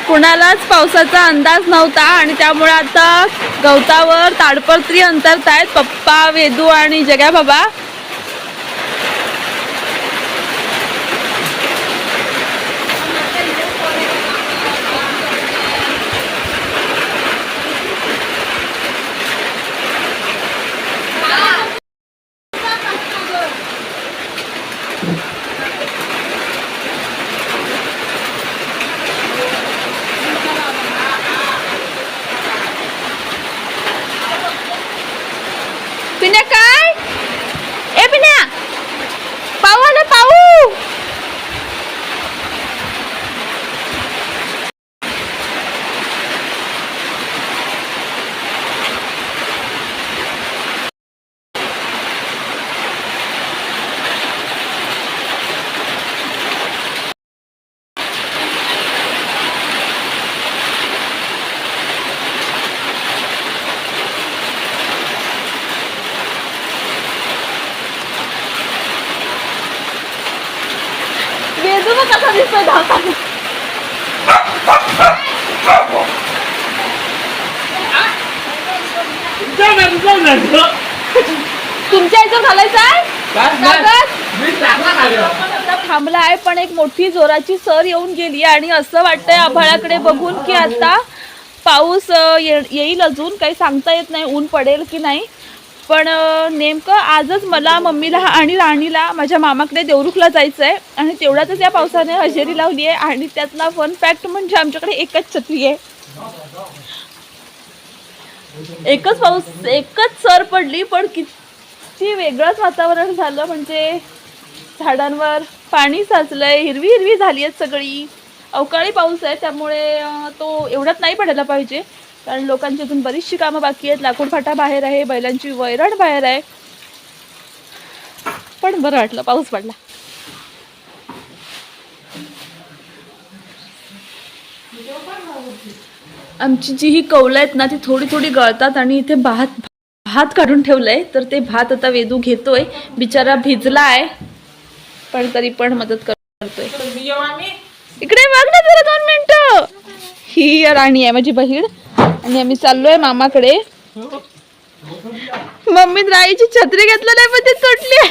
कुणालाच पावसाचा अंदाज नव्हता आणि त्यामुळे आता गवतावर ताडपत्री अंतरतायत पप्पा, वेदू आणि जग्या बाबा. पिण्या काय? ए पिण्या, पाऊ आलं पाऊ. वेदू मग कसा दिसतोय धावताना. तुमच्या याच्यावर घालायचं आहे थांबला आहे. पण एक मोठी जोराची सर येऊन गेली आणि असं वाटतंय आभाळाकडे बघून की आता पाऊस येईल. अजून काही सांगता येत नाही ऊन पडेल की नाही. पण नेमकं आजच मला, मम्मीला आणि राणीला माझ्या मामाकडे देवरुखला जायचं आहे आणि तेवढ्यातच या पावसाने हजेरी लावली आहे. आणि त्यातला फन फॅक्ट म्हणजे आमच्याकडे एकच छत्री आहे. एकच पाऊस, एकच सर पडली पण किती वेगळंच वातावरण झालं. म्हणजे झाडांवर पाणी साचलंय, हिरवी हिरवी झाली आहेत सगळी. अवकाळी पाऊस आहे त्यामुळे तो एवढ्यात नाही पडायला पाहिजे कारण लोकांची अजून बरीचशी कामं बाकी आहेत. लाकूड फाटा बाहेर आहे, बैलांची वैरण बाहेर आहे. पण बरं वाटलं पाऊस पडला. आमची जी ही कौलं आहेत ना ती थोडी थोडी गळतात आणि इथे भात काढून ठेवलंय. तर ते भात आता वेदू घेतोय. बिचारा भिजला आहे पण तरी पण मदत करतोय. इकडे बघ ना जरा 2 मिनिटं. ही राणी आहे माझी बहीण आणि आम्ही चाललोय मामाकडे. मम्मी राईची छत्री घेतलं नाही पण ती तुटली.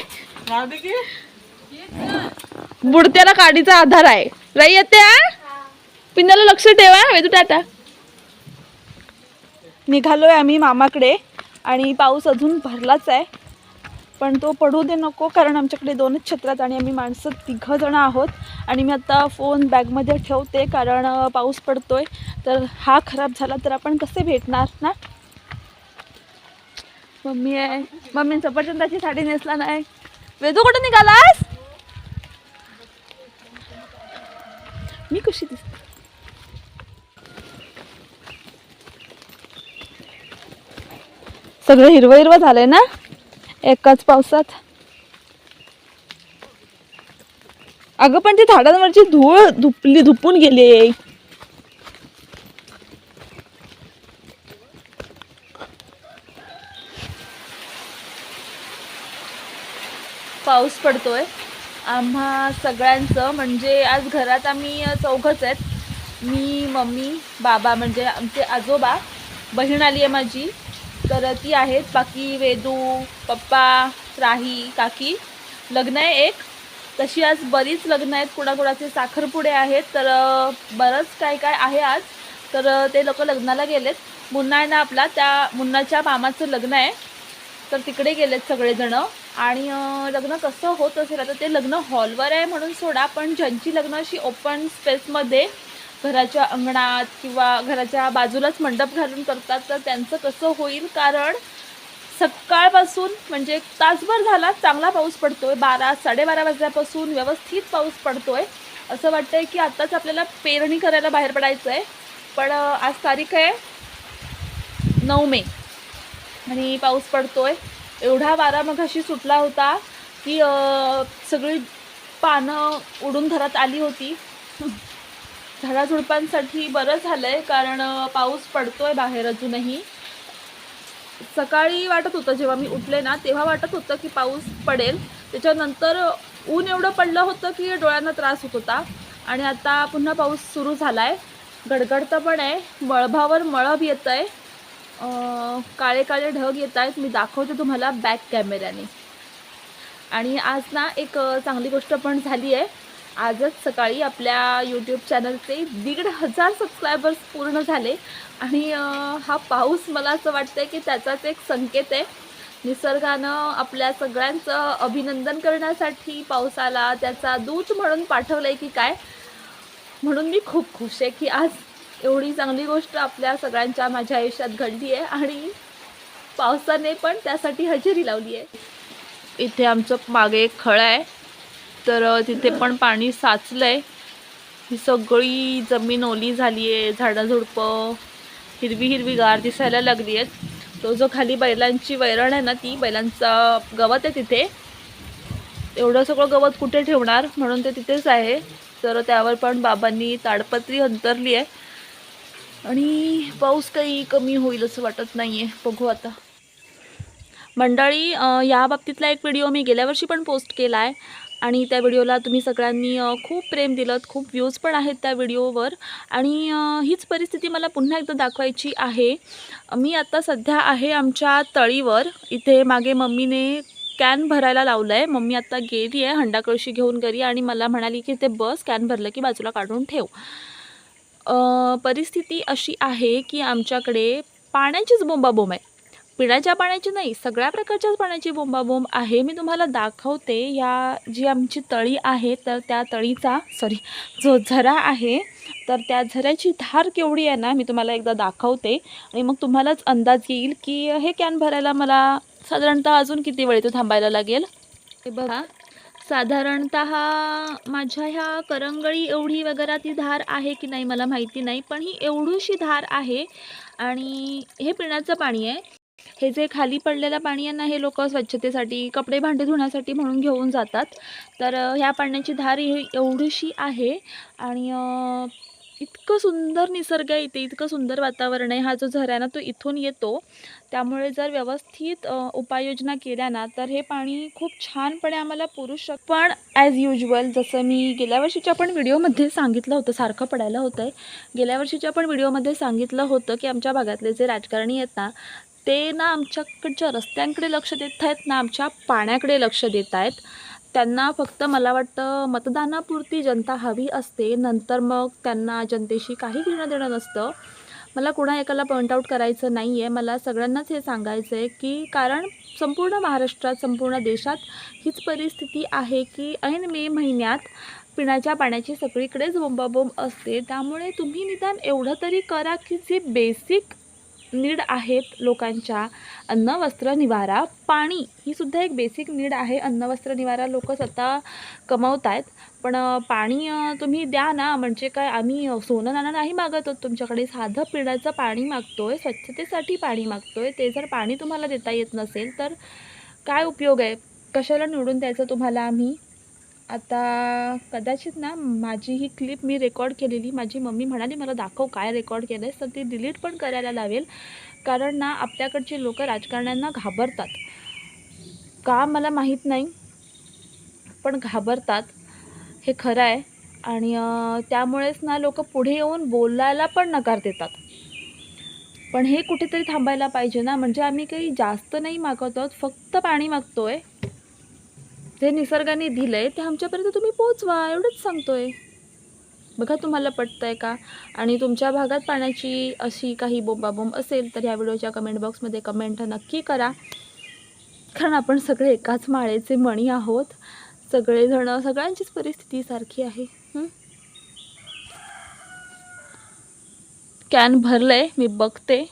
बुडत्याला काडीचा आधार आहे. राई येते पिण्याला लक्ष ठेवा. वेदू टाटा. निघालोय आम्ही मामाकडे आणि पाऊस अजून भरलाच आहे पण तो पडू दे नको कारण आमच्याकडे 2च छत्रात आणि आम्ही माणसं 3 जण आहोत. आणि मी आता फोन बॅगमध्ये ठेवते कारण पाऊस पडतोय. तर हा खराब झाला तर आपण कसे भेटणार ना. मम्मी आहे, मम्मी सफरचंदाची साडी नेसला नाही. वेदू कुठे निघालास? मी कशी दिसते? सगळं हिरवं हिरवं झालंय ना एकाच पावसात. अगं पण ती झाडांवरची धूळ धुपून गेली. पाऊस पडतोय आम्हा सगळ्यांचं. म्हणजे आज घरात आम्ही 4घच आहेत. मी, मम्मी, बाबा म्हणजे आमचे आजोबा, बहीण आली आहे माझी तर ती आहेत. बाकी वेदू, पप्पा, राही, काकी. लग्न आहे एक. तशी आज बरीच लग्न आहेत. कुणाकुणाचे साखरपुडे आहेत. तर बरंच काय काय आहे आज. तर ते लोक लग्नाला गेलेत. मुन्ना आहे ना आपला, त्या मुन्नाच्या मामाचं लग्न आहे तर तिकडे गेलेत सगळेजण. आणि लग्न कसं होत असेल आता ते लग्न हॉलवर आहे म्हणून सोडा. पण ज्यांची लग्न अशी ओपन स्पेसमध्ये घराच्या अंगणात किंवा घराच्या बाजूलाच मंडप घालून करतात तर त्यांचं कसं होईल. कारण सकाळपासून म्हणजे तासभर झाला चांगला पाऊस पडतोय. 12-12:30 वाजल्यापासून व्यवस्थित पाऊस पडतोय. असं वाटतंय की आत्ताच आपल्याला पेरणी करायला बाहेर पडायचं आहे. पण आज तारीख आहे 9 मे आणि पाऊस पडतोय. एवढा वारा मगाशी सुटला होता की सगळी पानं उडून घरात आली होती. झाडाझुडपांसाठी बरं झालंय कारण पाऊस पडतोय बाहेर अजूनही. सकाळी वाटत होतं जेव्हा मी उठले ना तेव्हा वाटत होतं की पाऊस पडेल. त्याच्यानंतर ऊन एवढं पडलं होतं की डोळ्यांना त्रास होत होता आणि आता पुन्हा पाऊस सुरू झाला आहे. गडगडतं पण आहे, मळभावर मळभ येत आहे, काळे काळे ढग येत आहेत. मी दाखवते तुम्हाला बॅक कॅमेऱ्याने. आणि आज ना एक चांगली गोष्ट पण झाली आहे. आजच सकाळी आपल्या यूट्यूब चॅनलचे 1,500 सबस्क्रायबर्स पूर्ण झाले. आणि हा पाऊस मला असं वाटतं की त्याचाच एक संकेत आहे. निसर्गानं आपल्या सगळ्यांचं अभिनंदन करण्यासाठी पावसाला त्याचा दूत म्हणून पाठवलं आहे की काय. म्हणून मी खूप खुश आहे की आज एवढी चांगली गोष्ट आपल्या सगळ्यांच्या माझ्या आयुष्यात घडली आहे आणि पावसाने पण त्यासाठी हजेरी लावली आहे. इथे आमचं मागे एक खळ आहे, तर तिथे पण पाणी साचलं आहे. ही सगळी जमीन ओली झाली आहे, झाडं झुडपं हिरवी हिरवीगार दिसायला लागली आहेत. तो जो खाली बैलांची वैरण आहे ना, ती बैलांचा गवत आहे तिथे. एवढं सगळं गवत कुठे ठेवणार, म्हणून ते तिथेच आहे. तर त्यावर पण बाबांनी ताडपत्री अंतरली आहे आणि पाऊस काही कमी होईल असं वाटत नाही आहे. बघू आता. मंडळी, या बाबतीतला एक व्हिडिओ मी गेल्या वर्षी पण पोस्ट केला आहे आणि त्या व्हिडिओला तुम्ही सगळ्यांनी खूप प्रेम दिलं, खूप व्ह्यूज पण आहेत त्या व्हिडिओवर. आणि हीच परिस्थिती मला पुन्हा एकदा दाखवायची आहे. मी आता सध्या आहे आमच्या तळीवर. इथे मागे मम्मीने कॅन भरायला लावलं आहे. मम्मी आता गेली आहे हंडा कळशी घेऊन घरी आणि मला म्हणाली की ते बस कॅन भरलं की बाजूला काढून ठेव. परिस्थिती अशी आहे की आमच्याकडे पाण्याचीच बोंबाबोंब आहे. पिण्याच्या पाण्याची नाही, सगळ्या प्रकारच्याच पाण्याची बोंबाबोंब आहे. मी तुम्हाला दाखवते. या जी आमची तळी आहे, तर त्या तळीचा जो झरा आहे, तर त्या झऱ्याची धार केवढी आहे ना, मी तुम्हाला एकदा दाखवते आणि मग तुम्हालाच अंदाज येईल की हे कॅन भरायला मला साधारणतः अजून किती वेळ इथं थांबायला लागेल. हे बघा, साधारणतः माझ्या ह्या करंगळी एवढी वगैरे ती धार आहे की नाही मला माहिती नाही, पण ही एवढीशी धार आहे. आणि हे पिण्याचं पाणी आहे. हे जे खाली पडलेलं पाणी आहे ना, हे लोक स्वच्छतेसाठी, कपडे भांडे धुण्यासाठी म्हणून घेऊन जातात. तर ह्या पाण्याची धार ही एवढीशी आहे. आणि इतकं सुंदर निसर्ग आहे इथे, इतकं सुंदर वातावरण आहे. हा जो झरा आहे ना, तो इथून येतो. त्यामुळे जर व्यवस्थित उपाययोजना केल्या ना, तर हे पाणी खूप छानपणे आम्हाला पुरू शकतं. पण ॲज युज्युअल, जसं मी गेल्या वर्षीच्या पण व्हिडिओमध्ये सांगितलं होतं, सारखं पडायला होतं आहे. गेल्या वर्षीच्या पण व्हिडिओमध्ये सांगितलं होतं की आमच्या भागातले जे राजकारणी आहेत ना, ते ना आमच्याकडच्या रस्त्यांकडे लक्ष देत आहेत ना आमच्या पाण्याकडे लक्ष देत आहेत. त्यांना फक्त मला वाटतं मतदानापुरती जनता हवी असते, नंतर मग त्यांना जनतेशी काही घेणं देणं नसतं. मला कुणा एकाला पॉईंट आऊट करायचं नाही आहे, मला सगळ्यांनाच हे सांगायचं आहे की कारण संपूर्ण महाराष्ट्रात, संपूर्ण देशात हीच परिस्थिती आहे की ऐन मे महिन्यात पिण्याच्या पाण्याची सगळीकडेच बोंबाबोंब असते. त्यामुळे तुम्ही निदान एवढं तरी करा की जे बेसिक नीड आहेत लोकांच्या, अन्न वस्त्र निवारा, पाणी ही सुद्धा एक बेसिक नीड आहे. अन्न वस्त्र निवारा लोक स्वतः कमवत आहेत, पण पाणी तुम्ही द्या ना. म्हणजे काय, आम्ही सोनं नाणं नाही मागत आहोत तुमच्याकडे, साधं पिण्याचं पाणी मागतोय, स्वच्छतेसाठी पाणी मागतोय. ते जर पाणी तुम्हाला देता येत नसेल तर काय उपयोग आहे, कशाला निवडून द्यायचं तुम्हाला आम्ही. आता कदाचित ना माझी ही क्लिप मी रेकॉर्ड केलेली, माझी मम्मी म्हणाली मला दाखव काय रेकॉर्ड केलं आहे, तर ती डिलीट पण करायला लावेल. कारण ना आपल्याकडची लोक राजकारण्यांना घाबरतात का मला माहीत नाही, पण घाबरतात, हे खरं आहे. आणि त्यामुळेच ना लोक पुढे येऊन बोलायला पण नकार देतात. पण हे कुठेतरी थांबायला पाहिजे ना. म्हणजे आम्ही काही जास्त नाही मागत आहोत, फक्त पाणी मागतोय. जे निसर्गाने दिलं आहे ते आमच्यापर्यंत तुम्ही पोचवा, एवढंच सांगतोय. बघा तुम्हाला पटतं आहे का. आणि तुमच्या भागात पाण्याची अशी काही बोंबाबोंब असेल तर ह्या व्हिडिओच्या कमेंट बॉक्समध्ये कमेंट नक्की करा. कारण आपण सगळे एकाच माळेचे मणी आहोत. सगळेजण, सगळ्यांचीच परिस्थिती सारखी आहे. कॅन भरलं आहे, मी बघते.